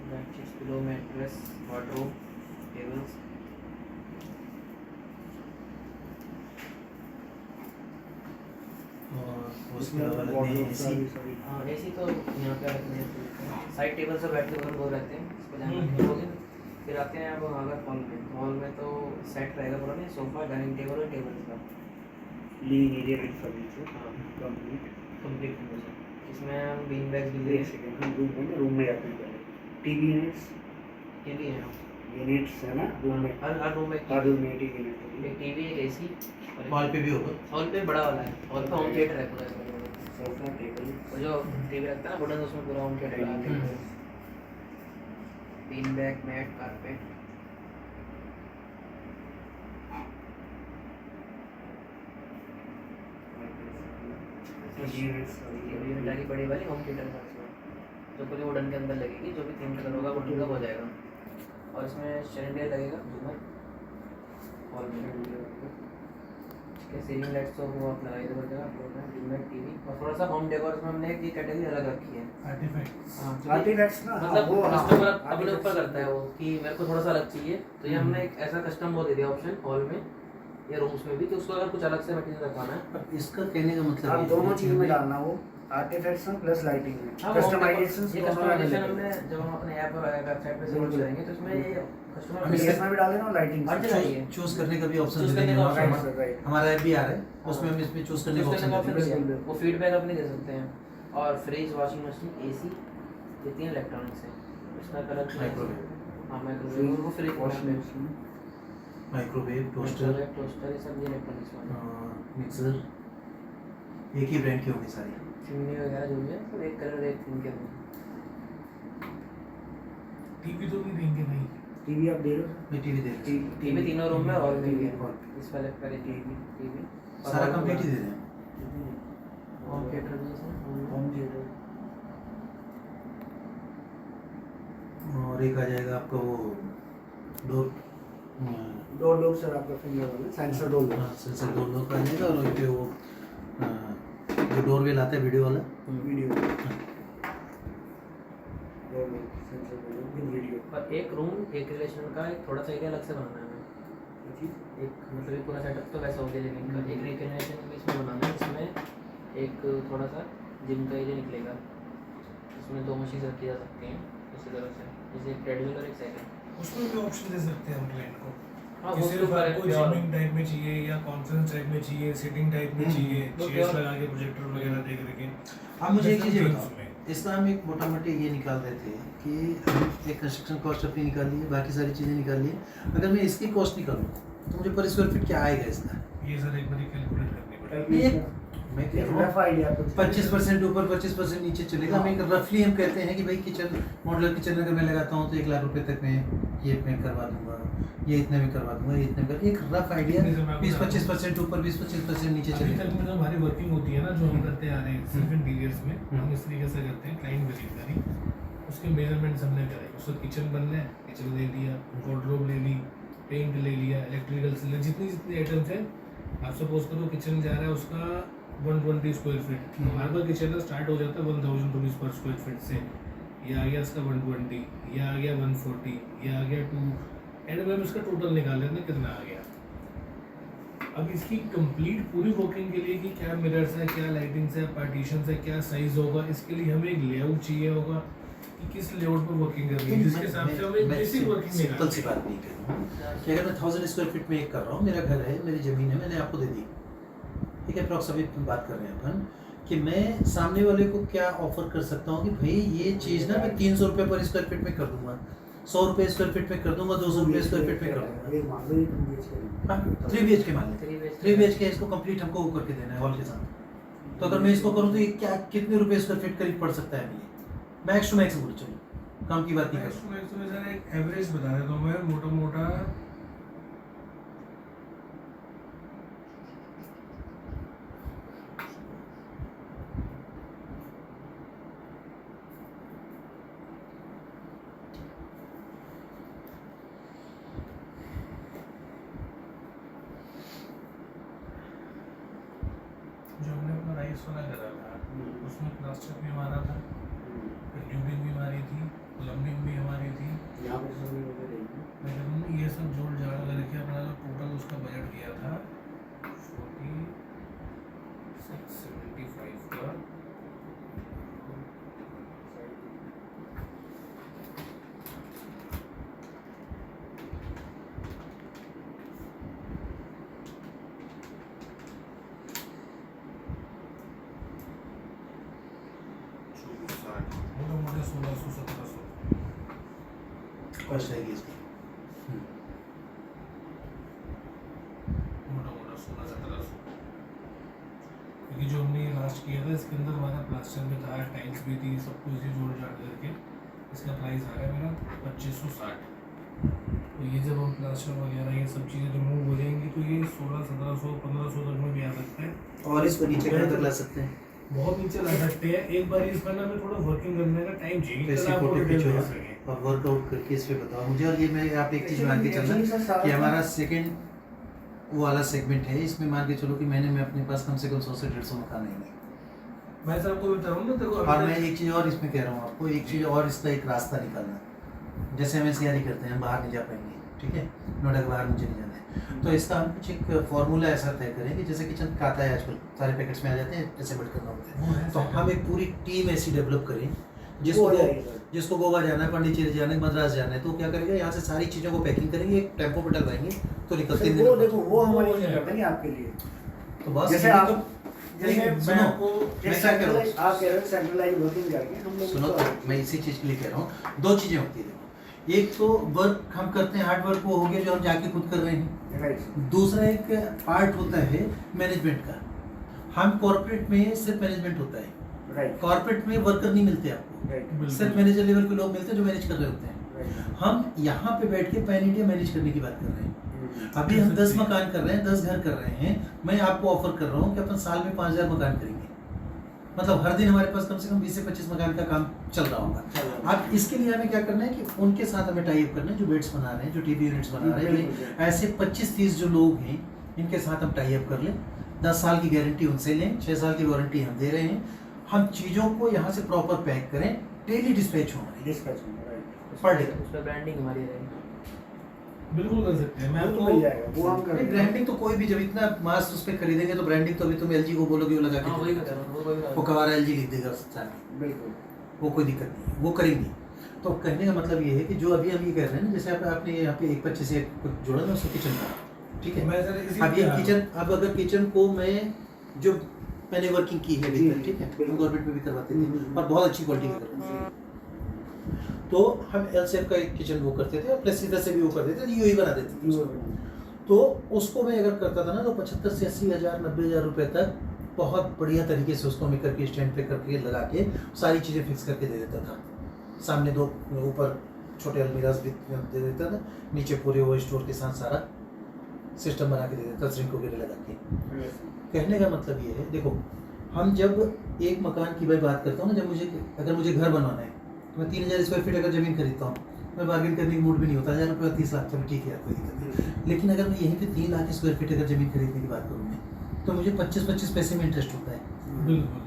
Bedsheets, pillow, mattress, wardrobe, tables. और उसके अलावा एसी। हाँ एसी तो यहाँ पे रखने हैं, साइड टेबल से बैठ के अपन वो रहते हैं, इस पे ध्यान रखें होगे। फिर आते हैं अब अगर हॉल में तो सेट रहेगा पूरा नहीं, सोफा, डाइनिंग टेबल और टेबल का लिविंग एरिया विद फर्नीचर हाँ कंप्लीट। Complete furniture. इसमें हम बीन बैग्स भी एक सेकंड हम रूम में आते हैं पहले। टीवी यूनिट्स ये भी है यूनिट्स है ना रूम में, हर रूम में हर रूम में टीवी यूनिट। एक टीवी, एक एसी। हॉल पे भी होगा। हॉल पे बड़ा वाला है, हॉल पे होम थिएटर है पूरा। सोफा टेबल और जो टीवी रखता है ना वुडन, उसमें पूरा होम थिएटर लगा के bean bag, mat, carpet. Unit आगे बड़ी वाली होम थिएटर है उसमें, जो पूरी वुडन के अंदर लगेगी, जो भी थीम कलर होगा वुडन का हो जाएगा। और इसमें शैंडिलियर लगेगा झूमर हॉल में। इसके सीलिंग लाइट्स तो वो आप लगाई दो जगह फ्लोर में, डिम लाइट, टीवी। और थोड़ा सा होम डेकोर में हमने एक कैटेगरी अलग रखी है, आर्टिफैक्ट्स। आर्टिफैक्ट्स ना मतलब वो कस्टमर अपने ऊपर करता है वो कि मेरे को थोड़ा सा अलग चाहिए, तो ये हमने एक ऐसा कस्टम वो दे दिया ऑप्शन हॉल में या रूम्स में भी, तो उसको अगर कुछ अलग से मटेरियल रखवाना है। इसका कहने का मतलब आप ये दोनों है चीज कि में हमें- डालना वो आर्टिफैक्ट्स में प्लस लाइटिंग में हाँ, कस्टमाइजेशंस ये दोनों कस्टमाइजेशन में हमने जब हम अपने ऐप और वेबसाइट पे से लॉन्च करेंगे तो इसमें ये कस्टमर हमें इसमें भी डालेंगे और लाइटिंग हर जगह ये चूज करने का भी ऑप्शन Choose दे करने देंगे। का option हमारा राइट हमारा ऐप भी आ रहा है, उसमें हम इसमें चूज करने का चूज करने का ऑप्शन ऑप्शन दे दिया है, वो फीडबैक अपने दे सकते हैं। और फ्रिज, वॉशिंग मशीन, एसी, ये तीन इलेक्ट्रॉनिक्स हैं। इसका कलर माइक्रोवेव। हाँ माइक्रोवेव, वो fridge, washing machine microwave, toaster, toaster, ये सब ये इलेक्ट्रॉनिक्स वाले। मिक्सर, एक ही ब्रांड की होगी सारी। चिमनी वगैरह जो भी है सब एक कलर एक थीम के होंगे। टीवी तो नहीं देंगे भाई। टीवी आप दे रहे हो मैं टीवी दे रहा हूँ। टीवी तीनों रूम में और भी है, हॉल इस वाले पर टीवी सारा कंप्लीट ही दे रहे हैं। होम थिएटर भी है। होम थिएटर और एक आ जाएगा आपका वो डोर, डोर लॉक सर आपका फिंगर वाला sensor door lock sensor door lock आ जाएगा। और एक वो जो डोर वेल आता है वीडियो वाला, video door lock sensor door lock with video. पर एक रूम एक रिलेशन का एक थोड़ा सा एरिया अलग से बनाना है हमें। एक मतलब ये पूरा सेटअप तो वैसा हो गया लिविंग का, एक रिकनेक्शन भी इसमें बनाना है, इसमें एक थोड़ा सा जिम का एरिया निकलेगा, इसमें दो मशीन रखी जा सकती हैं इसी तरह से, जैसे एक ट्रेडमिल और एक साइकिल। उसमें भी ऑप्शन दे सकते हैं हम क्लाइंट को हाँ कि वो सिर्फ तो आपको जिमिंग टाइप में चाहिए या कॉन्फ्रेंस टाइप में चाहिए, सिटिंग टाइप में चाहिए, वो चेयर्स क्या- लगा के प्रोजेक्टर वगैरह देख रखे। आप मुझे एक चीज़ ये Different बताओ, themes में। इसका हम एक मोटा मोटी ये निकाल रहे थे कि हम एक कंस्ट्रक्शन कॉस्ट अपनी निकाल ली है, बाकी सारी चीज़ें निकाल ली है। अगर मैं इसकी कॉस्ट निकालूँ तो मुझे पर स्क्वायर फीट क्या आएगा इसका? ये सर एक बार कैलकुलेट करनी पड़ेगी। ये मैं कह रहा रफ हूँ आइडिया कुछ 25% ऊपर 25% नीचे चलेगा। हमें रफली हम कहते हैं कि भाई किचन, मॉडुलर किचन अगर मैं लगाता हूँ तो 1 लाख रुपए तक में ये मैं करवा दूंगा, ये इतने में करवा दूंगा, ये इतने में एक रफ आइडिया। 20-25% ऊपर 20-25% नीचे अभी चलेगा। तक में जो हमारी वर्किंग होती है ना, जो हम करते आ रहे हैं सिर्फ इंटीरियर्स में, हम इस तरीके से करते हैं। क्लाइंट विजिट करी, उसके मेजरमेंट्स हमने करे, उसको किचन बनना है, किचन ले लिया, वार्डरोब ले ली, पेंट ले लिया, इलेक्ट्रिकल से जितनी जितनी आइटम्स हैं। आप सपोज करो किचन जा रहा है उसका 120 स्क्वायर फीट, हमारे पास किचन स्टार्ट हो जाता है 1000 रुपीज़ पर स्क्वायर फीट से। ये आ गया इसका 120, ये आ गया 140, ये आ गया 2, एंड में हम इसका टोटल निकाल लेते हैं कितना आ गया। अब इसकी कंप्लीट पूरी वर्किंग के लिए कि क्या मिरर्स है, क्या लाइटिंग्स है, पार्टीशंस है, क्या साइज होगा, इसके लिए हमें एक लेआउट चाहिए होगा कि किस लेआउट पर वर्किंग करनी है, जिसके हिसाब से हमें बेसिक वर्किंग सिंपल सी निकालनी है। बात नहीं कर रहा हूँ कि अगर मैं 1000 स्क्वायर फीट में एक कर रहा हूँ, मेरा घर है, मेरी ज़मीन है, मैंने आपको दे दी, ठीक है, अप्रॉक्स अभी बात कर रहे हैं अपन कि मैं सामने वाले को क्या ऑफर कर सकता हूँ कि भाई ये चीज़ ना मैं 300 रुपये पर स्क्वायर फीट में कर दूंगा, 100 रुपये स्क्वायर फीट में कर दूंगा, 200 रुपये स्क्वायर फीट में कर दूंगा। ये मान लो ये 2 BHK 3 BHK मान लें, 3 BHK इसको कंप्लीट हमको वो करके देना है हॉल के साथ। तो अगर मैं इसको करूँ तो ये क्या कितने रुपए स्क्वायर फीट करीब पड़ सकता है? मैक्स टू मैक्स बोल चलो, कम की बात नहीं कर मैं तुम्हें सर एक एवरेज बता देता हूँ, मैं मोटा मोटा जो हमने अपना राइस वाला करा था उसमें प्लास्टर भी हमारा था, ट्यूबिंग भी हमारी थी, प्लम्बिंग भी हमारी मोटा मोटा 1600-1700 कॉस्ट आएगी इसकी। मोटा मोटा 1600-1700, क्योंकि जो हमने लास्ट किया था इसके अंदर हमारा प्लास्टर में था, टाइल्स भी थी, सब कुछ ही जोड़ जाड़ करके इसका प्राइस आ रहा है मेरा 2560। तो ये जब हम प्लास्टर वगैरह ये सब चीज़ें रिमूव हो जाएंगी तो ये 1600-1700-1500 तक में भी आ सकता है। और इसको नीचे कहाँ तक ला सकते हैं? बहुत नीचे ला सकते हैं। एक बार इस पर ना हमें थोड़ा वर्किंग करने का टाइम चाहिए, कैसे तब आपको फोटो डिटेल खींचो दे सकें। और वर्कआउट करके इस पे बताओ मुझे। और ये मैं आप एक चीज़ मान के चलना कि हमारा सेकंड वो वाला सेगमेंट है, इसमें मान के चलो कि महीने में अपने पास कम से कम 100 से 150 मकान आएंगे। मैं सर आपको बता रहा हूँ ना, देखो और मैं एक चीज़ और इसमें कह रहा हूँ आपको, एक चीज़ और, इसका एक रास्ता निकालना। जैसे हम एनसीआर करते हैं, हम बाहर नहीं जा पाएंगे, ठीक है, नोएडा के बाहर मुझे नहीं जाना है, तो इसका हम कुछ एक फॉर्मूला ऐसा तय करें कि जैसे किचन का आता है आजकल सारे पैकेट्स में आ जाते हैं, असेंबल करना होता है, तो हम एक पूरी टीम ऐसी डेवलप करें जिसको गोवा जाना है, पांडिचेरी जाना है, मद्रास जाना है, तो क्या करेगा, यहाँ से सारी चीज़ों को पैकिंग करेंगे, एक टेम्पो पे डलवाएंगे, तो निकलते वो देखो वो हमारी कर देंगे आपके लिए। तो बस जैसे आप जैसे सुनो, मैं क्या कह रहा हूँ, आप कह रहे हो सेंट्रलाइज वर्किंग करके हम लोग सुनो, मैं इसी चीज़ के लिए कह रहा हूँ, दो चीज़ें होती है। एक तो वर्क हम करते हैं, हार्ड वर्क वो हो गया जो हम जाके खुद कर रहे हैं, राइट। दूसरा एक पार्ट होता है मैनेजमेंट का। हम कॉर्पोरेट में सिर्फ मैनेजमेंट होता है, राइट कॉर्पोरेट में वर्कर नहीं मिलते आपको, राइट सिर्फ मैनेजर लेवल के लोग मिलते हैं जो मैनेज कर रहे होते हैं। हम यहाँ पे बैठ के पैन इंडिया मैनेज करने की बात कर रहे हैं। अभी हम 10 मकान कर रहे हैं, 10 घर कर रहे हैं, मैं आपको ऑफर कर रहा हूँ कि अपन साल में 5000 मकान करेंगे, मतलब हर दिन हमारे पास कम से कम 20 से 25 मकान का काम चल रहा होगा। अब इसके लिए हमें क्या करना है कि उनके साथ हमें टाई अप करना है, जो बेड्स बना रहे हैं, जो टीबी यूनिट्स बना रहे हैं, ऐसे 25-30 जो लोग हैं इनके साथ हम टाई अप कर लें, 10 साल की गारंटी उनसे लें, 6 साल की वारंटी हम दे रहे हैं, हम चीज़ों को यहाँ से प्रॉपर पैक करें, डेली डिस्पैच हो हमारी पर डे। उसमें ब्रांडिंग हमारी रहेगी। बिल्कुल कर सकते हैं। मैं वो तो आपको मिल जाएगा, वो हम कर ब्रांडिंग तो कोई भी जब इतना मास उस पर खरीदेंगे तो ब्रांडिंग तो अभी तुम एलजी को बोलोगे वो लगा हाँ वही के बता रहा हूँ, वो कवारा एलजी लिख देगा साथ, बिल्कुल वो कोई दिक्कत नहीं है, वो करेंगे। तो कहने का मतलब ये है कि जो अभी हम ये कह रहे हैं ना, जैसे आपने यहाँ पे 125 से कुछ जोड़ा ना उसको किचन का, ठीक है, मैं सर इसी अब ये किचन, अब अगर किचन को मैं जो मैंने वर्किंग की है जी, ठीक है, बिल्कुल। गवर्नमेंट में भी करवाते थे और बहुत अच्छी क्वालिटी का करते थे, तो हम एल शेप का एक किचन वो करते थे और प्लस इधर से भी वो करते थे, यूं ही बना देते थे उसको। तो उसको मैं अगर करता था ना तो 75 से 80 हज़ार 90 हज़ार रुपये तक बहुत बढ़िया तरीके से उसको मैं करके स्टैंड पे करके लगा के सारी चीज़ें फिक्स करके दे देता था। सामने 2 ऊपर छोटे अलमीराज भी दे देता था, नीचे पूरे वो स्टोर के साथ सारा सिस्टम बना के दे देता, श्रिंक वगैरह लगा के। कहने का मतलब ये है, देखो हम जब एक मकान की भाई बात करता हूँ ना, जब अगर मुझे घर बनवाना है तो मैं 3000 स्क्वायर फीट अगर ज़मीन खरीदता हूँ, मैं बार्गेन करने की मूड भी नहीं होता, 1000 रुपये 30 लाख, चलो ठीक है यार कोई दिक्कत नहीं। लेकिन अगर मैं यहीं पे 3 लाख स्क्वायर फीट अगर ज़मीन खरीदने की बात करूँ मैं, तो मुझे 25-25 पैसे में इंटरेस्ट होता है बिल्कुल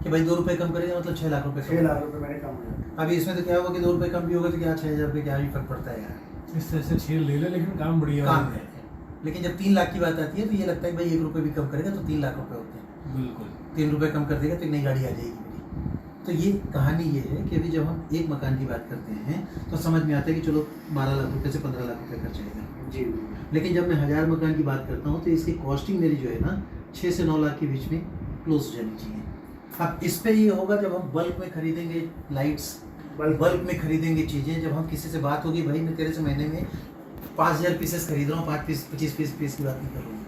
कि भाई 2 रुपये कम करेगा मतलब 6 लाख रुपये 6 लाख रुपए मैंने कम किया। अभी इसमें तो क्या होगा कि 2 रुपये कम भी होगा तो क्या 6000 रुपये क्या ही फर्क पड़ता है यार, इस तरह से 6 ले ले, लेकिन काम बढ़िया काम है। लेकिन जब 3 लाख की बात आती है तो ये लगता है भाई 1 रुपये भी कम करेगा तो 3 लाख रुपये होते हैं, बिल्कुल 3 रुपये कम कर देगा तो एक नई गाड़ी आ जाएगी मेरी। तो ये कहानी ये है कि अभी जब हम एक मकान की बात करते हैं तो समझ में आता है कि चलो 12 लाख रुपये से 15 लाख रुपये खर्च आएगा जी लेकिन जब मैं 1000 मकान की बात करता हूँ तो इसकी कॉस्टिंग मेरी जो है ना 6 से 9 लाख के बीच में क्लोज हो जानी चाहिए। अब इस पे ये होगा जब हम बल्क में खरीदेंगे लाइट्स, बल्क में खरीदेंगे चीज़ें, जब हम किसी से बात होगी भाई मैं तेरे से महीने में 5000 पीसेस खरीद रहा हूँ, 5 पीस 25 पीस की बात नहीं कर रहा हूँ,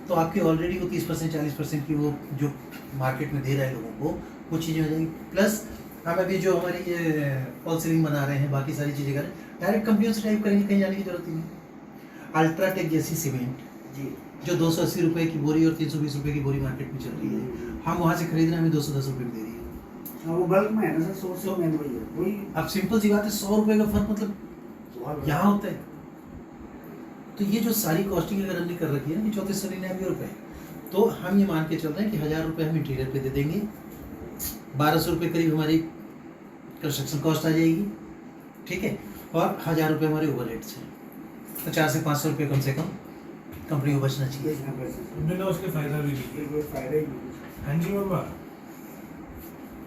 तो आपकी ऑलरेडी वो 30% 40% की वो जो मार्केट में दे रहा है लोगों को वो चीज़ें हो जाएंगी। प्लस हम अभी जो हमारी ये फॉल सीलिंग बना रहे हैं, बाकी सारी चीज़ें कर रहे हैं, डायरेक्ट कंपनियों से टाइप करेंगे, कहीं जाने की जरूरत ही नहीं। अल्ट्राटेक जैसी सीमेंट जी जो 280 रुपये की बोरी और 320 रुपये की बोरी मार्केट में चल रही है, हम वहाँ से खरीद रहे हैं, हमें 210 रुपये में दे रही है। हाँ, वो बल्क में है ना सर, सोर्स ऑफ मेन वही है वही। अब सिंपल सी बात है, 100 रुपये का फर्क मतलब बहुत यहाँ होता है। तो ये जो सारी कॉस्टिंग अगर हमने कर रखी है ना कि 3499 रुपये, तो हम ये मान के चल रहे हैं कि 1000 रुपये हम इंटीरियर पे दे देंगे, 1200 रुपये करीब हमारी कंस्ट्रक्शन कॉस्ट आ जाएगी, ठीक है, और 1000 रुपये हमारे ओवरहेड्स हैं, तो 400 से 500 रुपये कम से कम कंपनी को बचना चाहिए। बिना उसके फायदा भी नहीं। कोई फायदा ही नहीं। हाँ जी बाबा।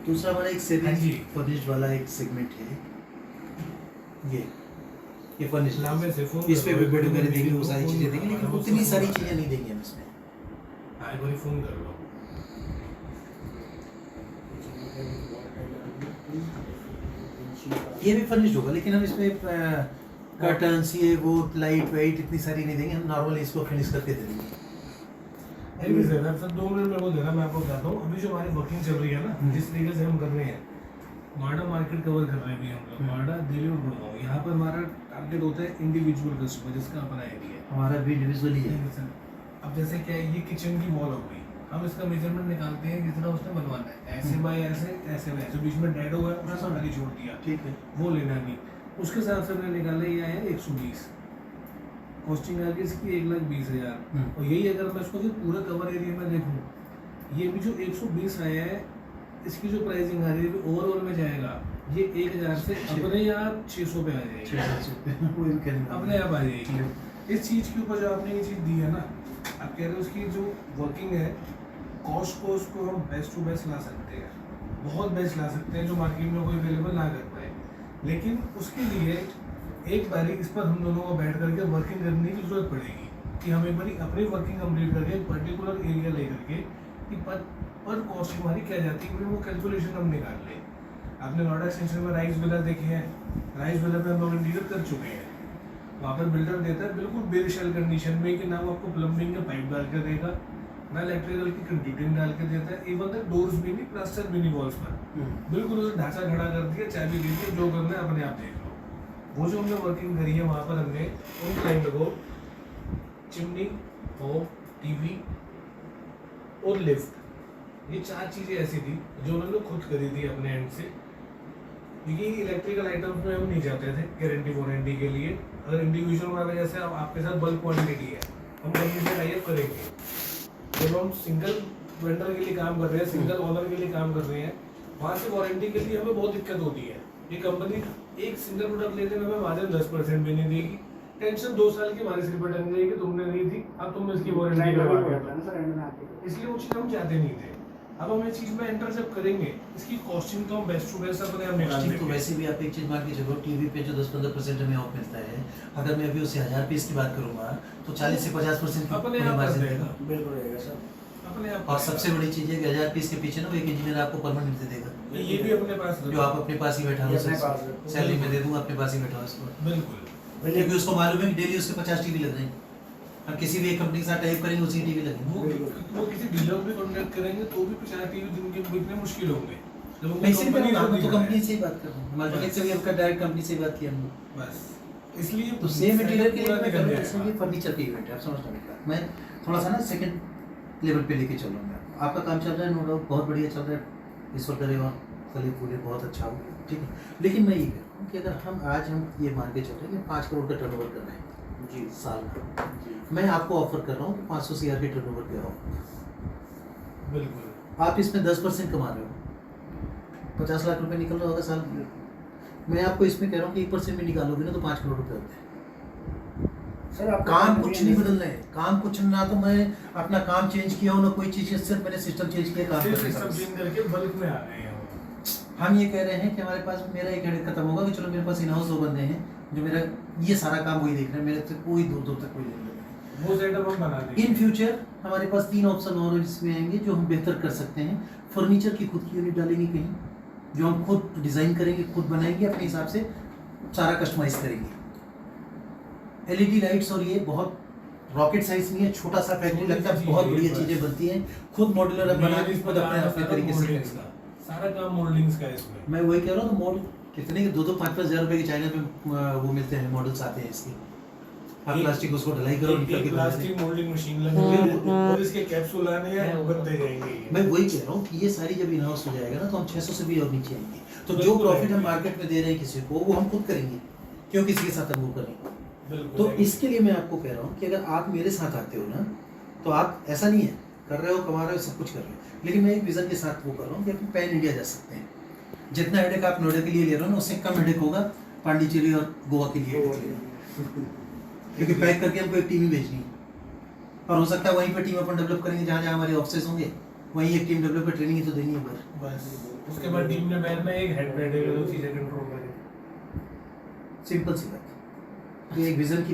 दूसरा हमारा एक हाँ सेविंग जी। फर्निश्ड वाला एक सेगमेंट है, ये फर्निश्ड लांबे से फोन इस पे करो, भी बेड वगैरह फोन देंगे, वो करो, सारी फोन चीज़ें करो, देंगे, लेकिन वो उतनी सब सारी फोन चीज़ें नहीं देंगे हम इसमें। हाँ एक बारी फोन कर लो। ये भी फर्निश्ड होगा, लेकिन हम इसमें कर्टन्स ये वो लाइट वाइट इतनी सारी नहीं देंगे, हम नॉर्मल इसको फिनिश करके दे देंगे। एनीवेज सर 2 मिनट मेरे को देना, मैं आपको बताता हूँ अभी जो हमारी वर्किंग चल रही है ना, जिस तरीके से हम कर रहे हैं, नोएडा मार्केट कवर कर रहे हैं अभी हम लोग, नोएडा, दिल्ली और गुड़गांव। यहाँ पर हमारा टारगेट होता है इंडिविजुअल कस्टमर जिसका अपना एरिया है, हमारा भी इंडिविजुअल ही है। अब जैसे क्या है, ये किचन की वॉल हो गई, हम इसका मेजरमेंट निकालते हैं जितना उसने बनवाना है, ऐसे बाय ऐसे ऐसे बाय, जो बीच में डेड हुआ है उसने खाली छोड़ दिया, ठीक है, वो लेना नहीं। उसके हिसाब से हमने निकाला, ये आया 120, कॉस्टिंग आ गई इसकी 1,20,000। और यही अगर मैं इसको फिर पूरा कवर एरिया में देखूँ, ये भी जो 120 आया है, इसकी जो प्राइसिंग आ रही है ओवरऑल में जाएगा, ये 1,000 से अपने आप 600 पे आ जाएगी, अपने आप आ जाएगी। इस चीज़ के ऊपर जो आपने ये चीज़ दी है ना, आप कह रहे हो उसकी जो वर्किंग है, कॉस्ट को उसको हम बेस्ट टू बेस्ट ला सकते हैं, बहुत बेस्ट ला सकते हैं, जो मार्केट में कोई अवेलेबल ना कर पाए। लेकिन उसके लिए एक बारी इस पर हम दोनों को बैठ करके वर्किंग करने की जरूरत पड़ेगी, कि हम एक बारी अपनी वर्किंग कंप्लीट करके एक पर्टिकुलर एरिया लेकर के कि पर कॉस्ट हमारी क्या जाती है, वो कैलकुलेशन हम निकाल लें। आपने नोएडा एक्सटेंशन में राइस विला देखे हैं, राइस विला पे हम लोग इंटीरियर कर चुके हैं, वहाँ पर बिल्डर देता है बिल्कुल बेशेल कंडीशन में, कि ना वो आपको प्लम्बिंग का पाइप डाल के देगा, ना इलेक्ट्रिकल की कंट्यूटिंग डाल के देता है, इवन तक डोर्स भी नहीं, प्लास्टर भी नहीं वॉल्स पर, बिल्कुल उसे ढांचा खड़ा कर दिया, चाबी दे दी, जो करना है अपने आप देख लो। वो जो हमने वर्किंग करी है वहाँ पर हमने उन क्लाइंट को चिमनी और टीवी और लिफ्ट, ये 4 चीज़ें ऐसी थी जो उन्होंने खुद करी थी अपने एंड से, क्योंकि इलेक्ट्रिकल आइटम्स में हम नहीं जाते थे गारंटी वारंटी के लिए। अगर इंडिविजुअल वाला जैसे आपके साथ बल्क क्वांटिटी है, हम कंपनी से टाई अप करेंगे, जब हम सिंगल वेंडर के लिए काम कर रहे हैं, सिंगल ओनर के लिए काम कर रहे हैं, वहाँ से वारंटी के लिए हमें बहुत दिक्कत होती है। ये कंपनी एक सिंगल प्रोडक्ट लेने में हमें मार्जिन 10% भी नहीं देगी, टेंशन 2 साल की हमारे सिर पर टंग जाएगी, तुमने नहीं थी, अब तुम इसकी वारंटी करवा के, इसलिए वो चीज़ हम चाहते नहीं थे। अब हम इस चीज़ में एंटर जब करेंगे, इसकी कॉस्टिंग तो हम बेस्ट टू बेस्ट अपने आप निकाल देंगे। तो वैसे भी आप एक चीज़ मान के चलो, टीवी पे जो 10-15% हमें ऑफ मिलता है, अगर मैं अभी उससे 1000 पीस की बात करूँगा तो 40 से 50% अपने आप मार्जिन कर देगा। देगा, बिल्कुल रहेगा सर। अपने आप। और सबसे बड़ी चीज़ है कि 1000 पीस के पीछे ना वो एक इंजीनियर आपको परमानेंट दे देगा, ये भी अपने पास जो आप अपने पास ही बैठा ये हो, अपने पास रखो। सैलरी में दे दूँगा, अपने पास ही बैठा हो इसको, बिल्कुल। क्योंकि उसको मालूम है कि डेली उसके 50 टीवी लग रहे हैं, हम किसी भी एक कंपनी के साथ टाइप करेंगे उसी टीवी लगेंगे। वो किसी डीलर भी कॉन्टैक्ट करेंगे तो भी 50 टीवी दिन के बिकने मुश्किल होंगे। जब उनको मैं इसी कंपनी में से तो कंपनी नहीं से ही बात कर रहा हूँ, मल्टीप्लेक्स से भी आपका डायरेक्ट कंपनी से ही बात किया हमने। बस इसलिए तो सेम मटेरियल के लिए पूरा मैं निकल करूँ, जाएगा। जैसे ये फर्नीचर की इवेंट है, आप समझ रहे हैं, मैं थोड़ा सा ना सेकंड लेवल पे लेके चल रहा हूँ। आपका काम चल रहा है, नो डाउट बहुत बढ़िया चल रहा है, ईश्वर करेगा फले फूले बहुत अच्छा हो, ठीक है। लेकिन मैं ये कह रहा हूँ कि अगर हम ये मान के चल रहे हैं कि 5 करोड़ का टर्नओवर कर रहे हैं जी साल का, मैं आपको ऑफर कर रहा हूँ कि 500 CR के टर्नओवर पे आओ, बिल्कुल। आप इसमें 10% कमा रहे हो, 50 लाख रुपए निकल रहा होगा साल में। मैं आपको इसमें कह रहा हूँ कि 1% भी निकालोगे ना तो 5 करोड़ रुपए होते हैं। सर आप काम कुछ नहीं बदलना है, काम कुछ ना, तो मैं अपना काम चेंज किया हो ना कोई चीज़, सिर्फ मैंने सिस्टम चेंज किया काम करने सिस्टम का। चेंज करके बल्क में आ गए हैं। हम ये कह रहे हैं कि हमारे पास मेरा एक हेडेक खत्म होगा कि चलो मेरे पास इन हाउस 2 बंदे हैं जो मेरा ये सारा काम वही देख रहे हैं, मेरे से कोई दूर तक कोई नहीं। वो सेटअप हम बना देंगे। इन फ्यूचर हमारे पास 3 ऑप्शन और इसमें आएंगे जो हम बेहतर कर सकते हैं। फर्नीचर की खुद की यूनिट डालेंगे कहीं, जो हम खुद डिज़ाइन करेंगे, खुद बनाएंगे, अपने हिसाब से सारा कस्टमाइज करेंगे। LED लाइट्स, और ये बहुत रॉकेट साइंस नहीं है, छोटा सा फैक्ट्री लगता है, बहुत बढ़िया चीज़ें बनती हैं, खुद मॉड्यूलर अब बना के खुद अपने तरीके से करेंगे। सारा काम मोल्डिंग्स का इसमें। मैं वही कह रहा हूँ, तो मॉडल कितने के 2-5 हज़ार रुपए के चाइना में वो मिलते हैं, मॉडल्स आते हैं इसके, आप प्लास्टिक उसको ढलाई करो, निकल के प्लास्टिक मोल्डिंग मशीन लगेगी और इसके कैप्सूल आने हैं, वो बनते जाएंगे। मैं वही कह रहा हूँ कि ये सारी जब इन हाउस हो जाएगा ना तो हम 600 से भी और नीचे आएंगे, तो जो प्रॉफिट हम मार्केट में दे रहे हैं किसी को वो हम खुद करेंगे, क्यों किसी के साथ हम वो करेंगे। तो इसके लिए मैं आपको कह रहा हूँ कि अगर आप मेरे साथ आते हो ना, तो आप ऐसा नहीं है कर रहे हो, कमा रहे हो, सब कुछ कर रहे हो, लेकिन मैं एक विजन के साथ वो कर रहा हूँ कि अपन पैन इंडिया जा सकते हैं। जितना हेडेक आप नोएडा के लिए ले रहे हो ना, उससे कम हेडेक होगा पांडिचेरी और गोवा के लिए, क्योंकि पैक करके हमको एक टीम ही भेजनी है, और हो सकता है वहीं पर टीम अपन डेवलप करेंगे, जहाँ जहाँ हमारे ऑफिसेज होंगे वहीं एक टीम डेवलप कर ट्रेनिंग ही तो देनी है बस। उसके बाद टीम में बैठना, एक हेड बैठेगा, 2 चीज़ें कंट्रोल करेगा। सिंपल सी बात, एक विजन की